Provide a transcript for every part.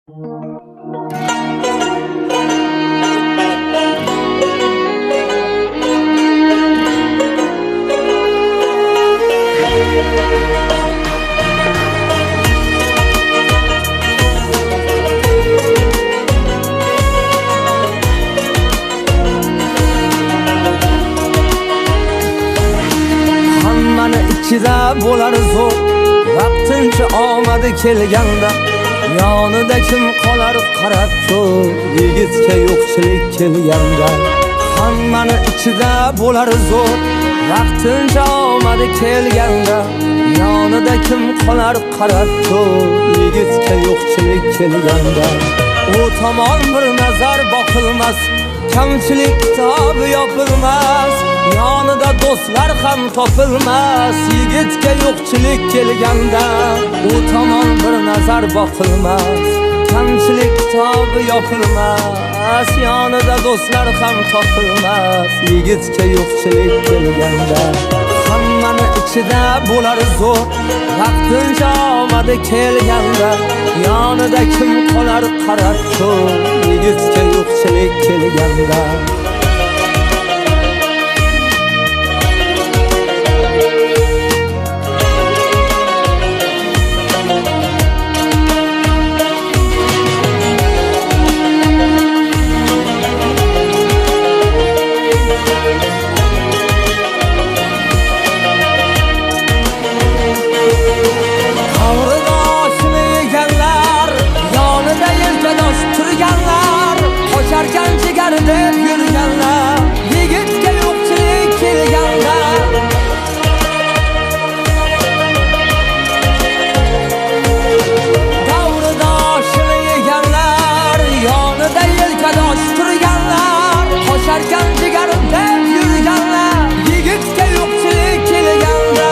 Hammani ichida bo'lar zo'r, vaqtincha omadi kelganda yonida kim qolar qarab ko'r, yigitga yo'qchilik kelganda. Hammani ichida bo'lar zo'r, vaqtincha omadi kelganda yonida kim qolar qarab ko'r, yigitga yo'qchilik kelganda. U tomon bir nazar boqilmas, kamchilik kitobi yopilmas, yonida do'stlar ham topilmas, yigitga yo'qchilik kelganda. U tomon bir nazar boqilmas, kamchilik kitobi yopilmas, yonida do'stlar ham topilmas, yigitga yo'qchilik kelganda. Hammani ichida bo'lar zo'r, vaqtincha omadi kelganda yonida kim qolar qarab ko'r, yigitga yo'qchilik kelganda. Qocharkan jigar deb yurganlar, yigitga yo'qchilik kelganda. Davridoshini yeganlar, yonida yelkadosh turganlar, qocharkan jigar deb yurganlar, yigitga yo'qchilik kelganda.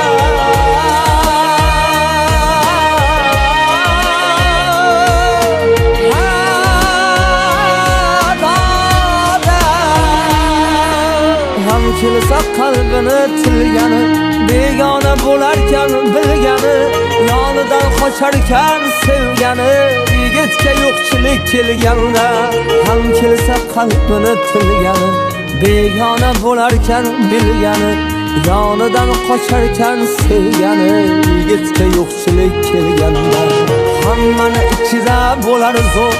Kelsa qalbini tilgani, begona bo'larkan bilgani, yonidan qocharkan sevgani, yigitga yo'qchilik kelganda. Ham kelsa qalbini tilgani, begona bo'larkan bilgani, yonidan qocharkan sevgani, yigitga yo'qchilik kelganda. Hammani ichida bo'lar zo'r,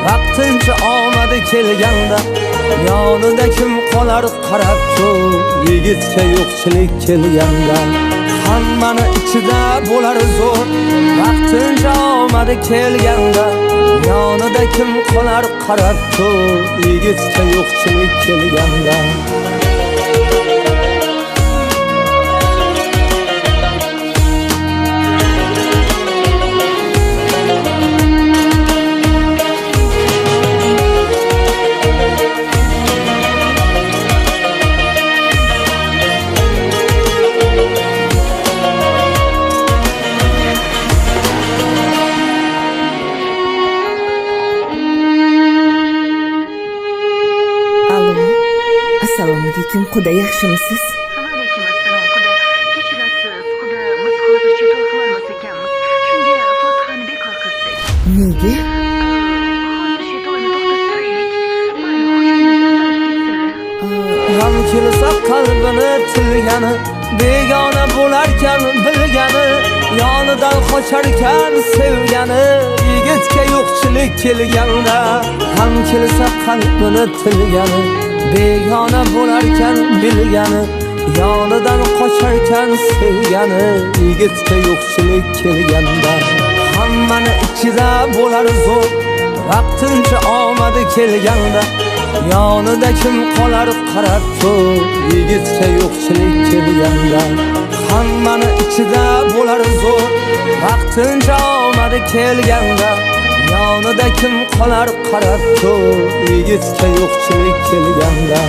vaqtincha omadi kelganda yonida kim qolar qarab ko'r, yigitga yo'qchilik kelganda. Hammani ichida bo'lar zo'r, vaqtincha omadi kelganda yonida kim qolar qarab ko'r, yigitga yo'qchilik kelganda. Assalomu alaykum, Xudo yaxshimisiz? Alaykum assalom, Xudo. Kechirasiz, Xudo. Biz hozircha to'y qilolmas ekanmiz. Shunga Fotihani bekor qilsak. Nega? Hozircha to'yni to'xtatib qo'yaylik. Mayli, Ham kelsa qalbini tilgani, begona bo'larkan bilgani, yonidan qocharkan sevgani, yigitga yo'qchilik kelganda. Ham kelsa qalbini tilgani, begona bo'larkan bilgani, yonidan qocharkan sevgani, yigitga yo'qchilik kelganda. Hammani ichida bo'lar zo'r, vaqtincha omadi kelganda yonida kim qolar qarab ko'r, yigitga yo'qchilik kelganda. Hammani ichida bo'lar zo'r, vaqtincha omadi kelganda yonida kim qolar qarab ko'r, yigitga yo'qchilik kelganda.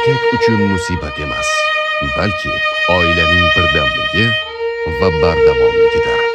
erkak uchun musibat emas, balki oilaning birdamligi va bardavomligidir.